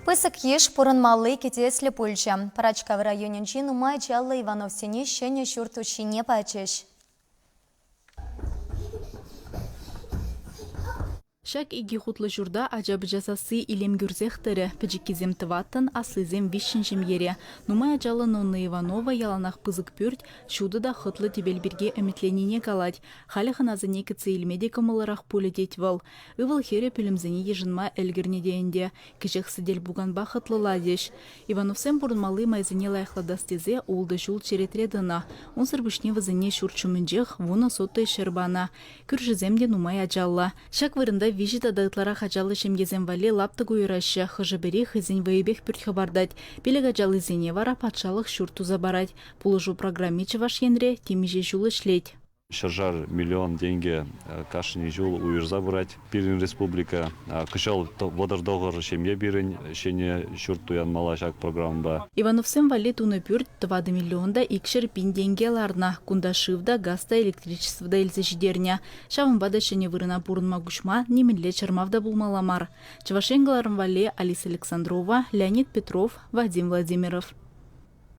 Пысык еш пурынмалы кетеслі пульча. Парачка в районе Нумай Чалла Иванов сене щене шурту щине пачеш. Шак иги хутлы журда ажабы жасасы илем гюрзехтері, піжіккезем тываттын аслызем вишшін ере. Нумай ажалы Нонна Иванова яланақ пызык пүрт, шуды да хытлы тебелберге үмітленіне калать. Халихын азыне кіцы илмеде кымылырақ пулі детвал. Ывыл хере пілімзіне ежінма әлгірне дейінде. Кіжек сідель буганба хытлы ладеш. Ивановсен бұрынмалы майзыне лайықладастезе олды жул черетредіна. Он сырбышне вазыне шурчумынжех, вуна соты шербана. Күржіземде Нумай ажалла. Шак вырында вижит адайтлара хажалы шемгезен вале лапты гуйрашы, хыжыбери хызен вайбех пүрт хабардать. Пелег ажалы зене вара патшалық шурту забарать. Пулыжу программе чываш енре, темеже жулы шлеть. Шаржар миллион деньги кашни жул уйырза брать. Пирин республика кышал водар доғыр шемье бирин, шене шурту янмала шак программба. Ивановсен вале туны пүрт 2 миллионда икшер пин деньгеларна, кунда шивда, газда, электричествода эльзе жидерня. Шавынбада шене вырына бурынма гушма, немедле чармавда булмаламар. Чавашенгаларын вале Алиса Александрова, Леонид Петров, Вадим Владимиров.